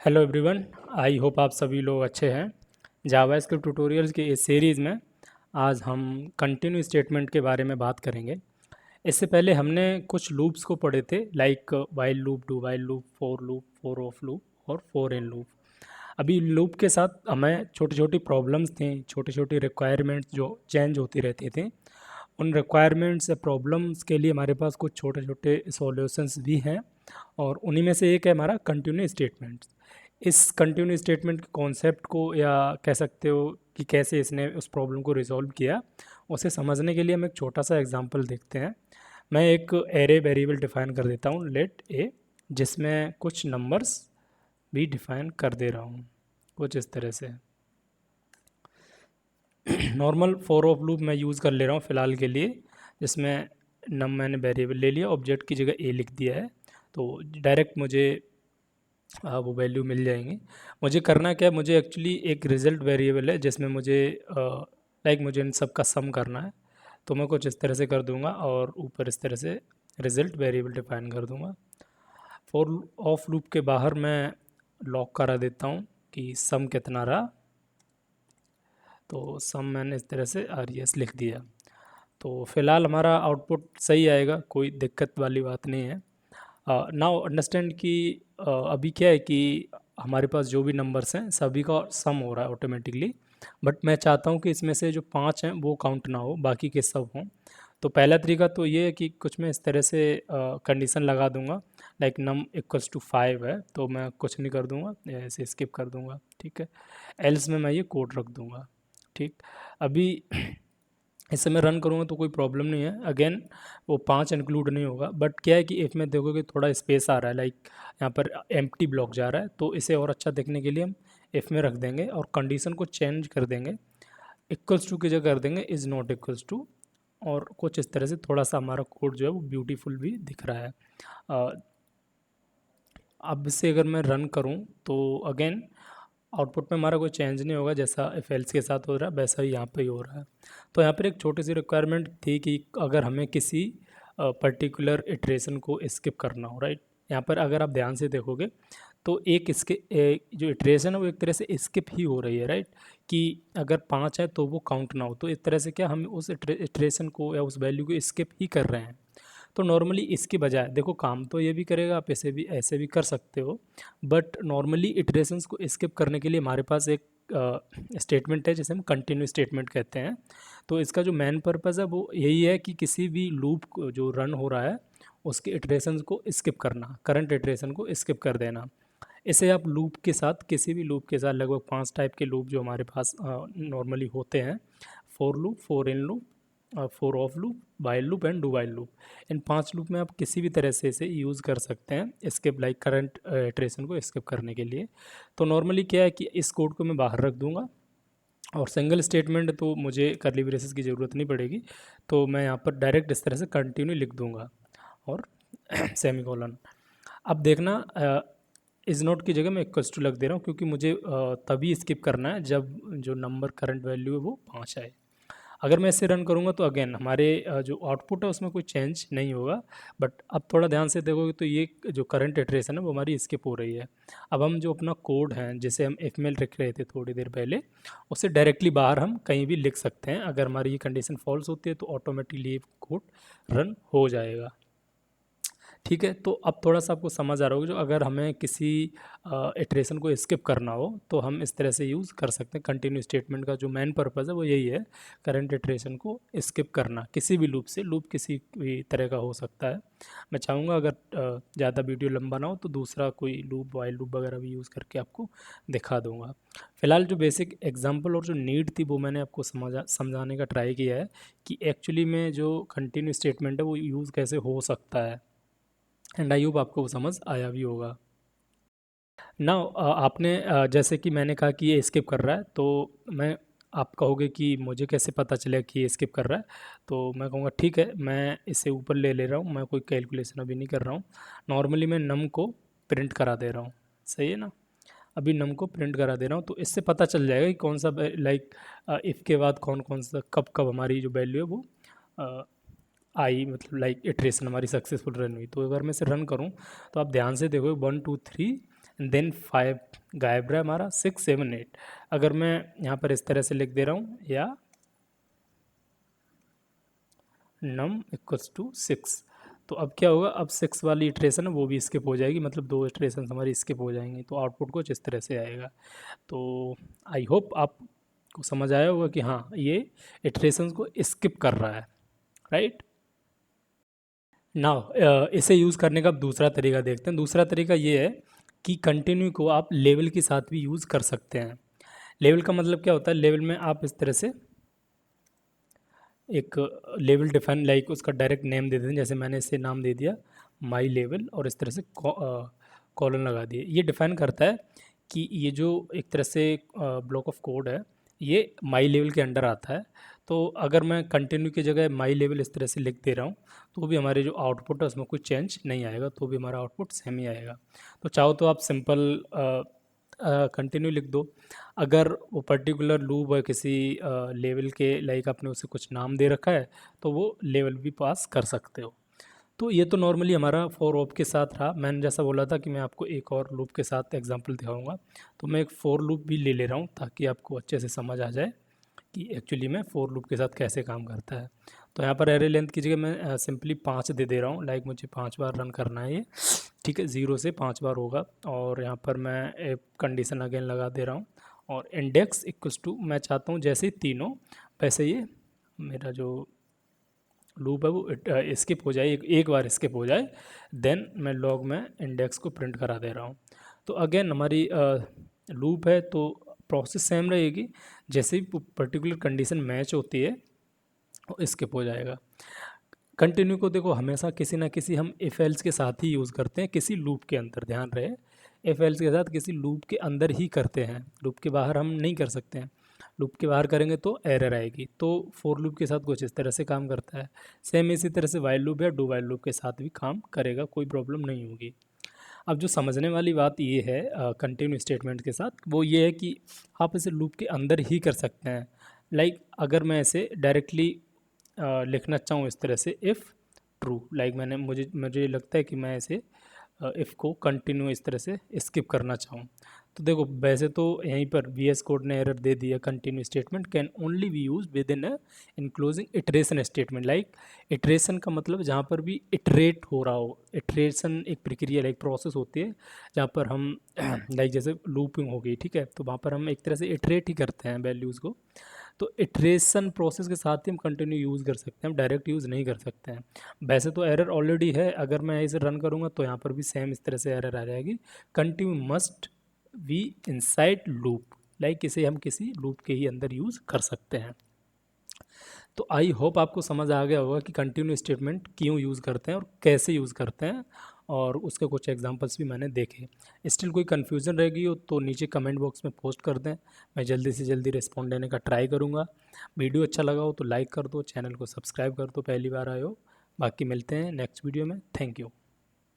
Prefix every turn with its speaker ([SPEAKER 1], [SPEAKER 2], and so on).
[SPEAKER 1] Hello everyone. I hope आप सभी लोग अच्छे हैं। जावास्क्रिप्ट ट्यूटोरियल्स के इस सीरीज़ में आज हम कंटिन्यू स्टेटमेंट के बारे में बात करेंगे। इससे पहले हमने कुछ लूप्स को पढ़े थे, like while loop, do while loop, four of loop और फोर इन लूप। अभी लूप के साथ हमें छोटी छोटी प्रॉब्लम्स थी, छोटी छोटी रिक्वायरमेंट्स जो चेंज होती रहती थी। उन रिक्वायरमेंट्स या प्रॉब्लम्स के लिए हमारे पास कुछ छोटे छोटे सॉल्यूशंस भी हैं, और उन्हीं में से एक है हमारा कंटिन्यू स्टेटमेंट। इस कंटिन्यू स्टेटमेंट के कॉन्सेप्ट को, या कह सकते हो कि कैसे इसने उस प्रॉब्लम को रिजॉल्व किया, उसे समझने के लिए हम एक छोटा सा एग्जांपल देखते हैं। मैं एक एरे वेरिएबल डिफाइन कर देता हूँ, लेट ए, जिसमें कुछ नंबर्स भी डिफाइन कर दे रहा हूँ कुछ इस तरह से। नॉर्मल फॉर ऑफ लूप मैं यूज़ कर ले रहा हूँ फ़िलहाल के लिए, जिसमें मैंने वेरिएबल ले लिया, ऑब्जेक्ट की जगह ए लिख दिया है, तो डायरेक्ट मुझे वो वैल्यू मिल जाएंगे। मुझे करना क्या है, मुझे एक्चुअली एक रिज़ल्ट वेरिएबल है जिसमें मुझे मुझे इन सब का सम करना है। तो मैं कुछ इस तरह से कर दूंगा और ऊपर इस तरह से रिज़ल्ट वेरिएबल डिफाइन कर दूंगा। फॉर ऑफ लूप के बाहर मैं लॉक करा देता हूँ कि सम कितना रहा। तो सम मैंने इस तरह से RES लिख दिया। तो फ़िलहाल हमारा आउटपुट सही आएगा, कोई दिक्कत वाली बात नहीं है। नाउ अंडरस्टैंड कि अभी क्या है कि हमारे पास जो भी नंबर्स हैं सभी का सम हो रहा है ऑटोमेटिकली, बट मैं चाहता हूँ कि इसमें से जो 5 हैं वो काउंट ना हो, बाकी के सब हों। तो पहला तरीका तो ये है कि कुछ मैं इस तरह से कंडीशन लगा दूंगा, लाइक नम इक्वल्स टू 5 है तो मैं कुछ नहीं कर दूंगा, ऐसे स्किप कर दूंगा, ठीक है। एल्स में मैं ये कोड रख दूंगा, ठीक। अभी इससे मैं रन करूँगा तो कोई प्रॉब्लम नहीं है, अगेन वो 5 इंक्लूड नहीं होगा। बट क्या है कि इफ़ में देखोगे थोड़ा स्पेस आ रहा है, लाइक यहाँ पर एम्प्टी ब्लॉक जा रहा है, तो इसे और अच्छा देखने के लिए हम इफ़ में रख देंगे और कंडीशन को चेंज कर देंगे, इक्वल्स टू की जगह कर देंगे इज़ नॉट इक्वल्स टू, और कुछ इस तरह से थोड़ा सा हमारा कोड जो है वो ब्यूटीफुल भी दिख रहा है। अब इसे अगर मैं रन करूँ तो अगेन आउटपुट में हमारा कोई चेंज नहीं होगा, जैसा इफ एल्स के साथ हो रहा है वैसा ही यहाँ पे ही हो रहा है। तो यहाँ पर एक छोटी सी रिक्वायरमेंट थी कि अगर हमें किसी पर्टिकुलर इटरेशन को स्किप करना हो, राइट। यहाँ पर अगर आप ध्यान से देखोगे तो एक इसके जो इटरेशन है वो एक तरह से स्किप ही हो रही है, राइट। कि अगर 5 है तो वो काउंट ना हो, तो इस तरह से क्या हम उस इटरेशन को या उस वैल्यू को स्किप ही कर रहे हैं। तो नॉर्मली इसके बजाय देखो, काम तो ये भी करेगा, आप ऐसे भी कर सकते हो, बट नॉर्मली इटरेशंस को स्किप करने के लिए हमारे पास एक स्टेटमेंट है जिसे हम कंटिन्यू स्टेटमेंट कहते हैं। तो इसका जो मेन पर्पज़ है वो यही है कि किसी भी लूप जो रन हो रहा है उसके इटरेशंस को स्किप करना, करंट इटरेशन को स्किप कर देना। इसे आप लूप के साथ, किसी भी लूप के साथ, लगभग 5 टाइप के लूप जो हमारे पास नॉर्मली होते हैं, for loop, for in loop, for of loop, while loop and do while loop. In 5 loop में आप किसी भी तरह से इसे यूज़ कर सकते हैं स्किप, लाइक करंट इटरेशन को स्किप करने के लिए। तो नॉर्मली क्या है कि इस कोड को मैं बाहर रख दूंगा, और सिंगल स्टेटमेंट तो मुझे कर्ली ब्रेसेस की ज़रूरत नहीं पड़ेगी, तो मैं यहाँ पर डायरेक्ट इस तरह से कंटिन्यू लिख दूंगा और सेमीकोलन। अब देखना, इज़ नॉट की जगह मैं इक्वल्स टू लग दे रहा हूँ, क्योंकि मुझे तभी स्किप करना है जब जो नंबर करंट वैल्यू है वो 5 आए। अगर मैं इसे रन करूँगा तो अगेन हमारे जो आउटपुट है उसमें कोई चेंज नहीं होगा, बट अब थोड़ा ध्यान से देखोगे तो ये जो करंट इटरेशन है वो हमारी स्किप हो रही है। अब हम जो अपना कोड है जिसे हम इफ में लिख रहे थे थोड़ी देर पहले, उसे डायरेक्टली बाहर हम कहीं भी लिख सकते हैं। अगर हमारी ये कंडीशन फॉल्स होती है तो ऑटोमेटिकली ये कोड रन हो जाएगा, ठीक है। तो अब थोड़ा सा आपको समझ आ रहा होगा, जो अगर हमें किसी इटरेशन को स्किप करना हो तो हम इस तरह से यूज़ कर सकते हैं। कंटिन्यू स्टेटमेंट का जो मेन पर्पज़ है वो यही है, करंट इटरेशन को स्किप करना किसी भी लूप से। लूप किसी भी तरह का हो सकता है। मैं चाहूँगा अगर ज़्यादा वीडियो लंबा ना हो तो दूसरा कोई लूप, वाइल लूप वगैरह भी यूज़ करके आपको दिखा दूँगा। फ़िलहाल जो बेसिक एग्जांपल और जो नीड थी वो मैंने आपको समझाने का ट्राई किया है कि एक्चुअली में जो कंटिन्यू स्टेटमेंट है वो यूज़ कैसे हो सकता है, एंड आई होप आपको वो समझ आया भी होगा ना। आपने जैसे कि मैंने कहा कि ये स्किप कर रहा है, तो मैं, आप कहोगे कि मुझे कैसे पता चलेगा कि ये स्किप कर रहा है। तो मैं कहूँगा ठीक है, मैं इसे ऊपर ले ले रहा हूँ, मैं कोई कैलकुलेशन अभी नहीं कर रहा हूँ। नॉर्मली मैं नम को प्रिंट करा दे रहा हूँ, सही है ना। अभी नम को प्रिंट करा दे रहा हूँ, तो इससे पता चल जाएगा कि कौन सा, लाइक इफ़ के बाद कौन कौन सा कब कब हमारी जो वैल्यू है वो आई, मतलब लाइक इटरेशन हमारी सक्सेसफुल रन हुई। तो अगर मैं इसे रन करूँ तो आप ध्यान से देखो 1 2 3 देन 5 गायब रहा हमारा, 6 7 8। अगर मैं यहाँ पर इस तरह से लिख दे रहा हूँ, या num इक्वल्स टू 6, तो अब क्या होगा, अब 6 वाली इटरेशन है वो भी स्किप हो जाएगी, मतलब 2 इटरेशन हमारी स्किप हो जाएंगी, तो आउटपुट कुछ इस तरह से आएगा। तो आई होप आपको समझ आया होगा कि हाँ ये इटरेशंस को स्किप कर रहा है, राइट। नाउ इसे यूज़ करने का अब दूसरा तरीका देखते हैं। दूसरा तरीका ये है कि कंटिन्यू को आप लेवल के साथ भी यूज़ कर सकते हैं। लेवल का मतलब क्या होता है, लेवल में आप इस तरह से एक लेवल डिफाइन, लाइक उसका डायरेक्ट नेम दे देते हैं, जैसे मैंने इसे नाम दे दिया माई लेवल, और इस तरह से कॉलन लगा दिए। ये डिफाइन करता है कि ये जो एक तरह से ब्लॉक ऑफ कोड है ये माई लेवल के अंडर आता है। तो अगर मैं कंटिन्यू की जगह माई लेवल इस तरह से लिख दे रहा हूँ तो भी हमारे जो आउटपुट है उसमें कोई चेंज नहीं आएगा, तो भी हमारा आउटपुट सेम ही आएगा। तो चाहो तो आप सिंपल कंटिन्यू लिख दो। अगर वो पर्टिकुलर लूप है किसी लेवल के, लाइक आपने उसे कुछ नाम दे रखा है, तो वो लेवल भी पास कर सकते हो। तो ये तो नॉर्मली हमारा फॉर लूप के साथ रहा। मैंने जैसा बोला था कि मैं आपको एक और लूप के साथ एग्जांपल दिखाऊंगा, तो मैं एक फॉर लूप भी ले रहा हूँ ताकि आपको अच्छे से समझ आ जाए कि एक्चुअली में फॉर लूप के साथ कैसे काम करता है। तो यहाँ पर एरे लेंथ की जगह मैं सिंपली 5 दे रहा हूँ, लाइक मुझे 5 बार रन करना है ये, ठीक है, 0 से 5 बार होगा। और यहाँ पर मैं एक कंडीशन अगेन लगा दे रहा हूँ, और इंडेक्स इक्वल्स टू, मैं चाहता हूँ जैसे ही तीनों वैसे ये मेरा जो लूप है वो स्किप हो जाए, एक बार स्किप हो जाए, देन मैं लॉग में इंडेक्स को प्रिंट करा दे रहा हूँ। तो अगेन हमारी लूप है तो प्रोसेस सेम रहेगी, जैसे ही पर्टिकुलर कंडीशन मैच होती है वो स्किप हो जाएगा। कंटिन्यू को देखो हमेशा किसी ना किसी हम इफ एल्स के साथ ही यूज़ करते हैं, किसी लूप के अंदर, ध्यान रहे इफ एल्स के साथ किसी लूप के अंदर ही करते हैं, लूप के बाहर हम नहीं कर सकते हैं। लूप के बाहर करेंगे तो एरर आएगी। तो फॉर लूप के साथ कुछ इस तरह से काम करता है। सेम इसी तरह से वाइल लूप या डू वाइल लूप के साथ भी काम करेगा, कोई प्रॉब्लम नहीं होगी। अब जो समझने वाली बात ये है कंटिन्यू स्टेटमेंट के साथ, वो ये है कि आप इसे लूप के अंदर ही कर सकते हैं। लाइक अगर मैं इसे डायरेक्टली लिखना चाहूँ इस तरह से, इफ़ ट्रू, लाइक मुझे लगता है कि मैं इसे इफ़ को कंटिन्यू इस तरह से स्किप करना चाहूँ, तो देखो वैसे तो यहीं पर VS कोड ने एरर दे दिया, continue statement can only B use with in enclosing iteration statement. Like iteration का मतलब जहाँ पर भी इटरेट हो रहा हो, इटरेशन एक प्रक्रिया, लाइक प्रोसेस होती है जहाँ पर हम लाइक जैसे लूपिंग हो गई, ठीक है, तो वहाँ पर हम एक तरह से इटरेट ही करते हैं वैल्यूज़ को। तो इटरेशन प्रोसेस के साथ ही हम कंटिन्यू यूज़ कर सकते हैं, हम डायरेक्ट यूज़ नहीं कर सकते हैं। वैसे तो एरर ऑलरेडी है, अगर मैं इसे रन करूँगा तो यहाँ पर भी सेम इस तरह से एरर आ जाएगी, continue must be inside loop, like इसे हम किसी लूप के ही अंदर यूज़ कर सकते हैं। तो आई होप आपको समझ आ गया होगा कि कंटिन्यू स्टेटमेंट क्यों यूज़ करते हैं और कैसे यूज़ करते हैं, और उसके कुछ एग्जांपल्स भी मैंने देखे। स्टिल कोई कन्फ्यूज़न रह गई हो तो नीचे कमेंट बॉक्स में पोस्ट कर दें, मैं जल्दी से जल्दी रिस्पॉन्ड देने का ट्राई करूँगा। वीडियो अच्छा लगा हो तो लाइक कर दो, चैनल को सब्सक्राइब कर दो पहली बार आए हो। बाकी मिलते हैं नेक्स्ट वीडियो में, थैंक यू।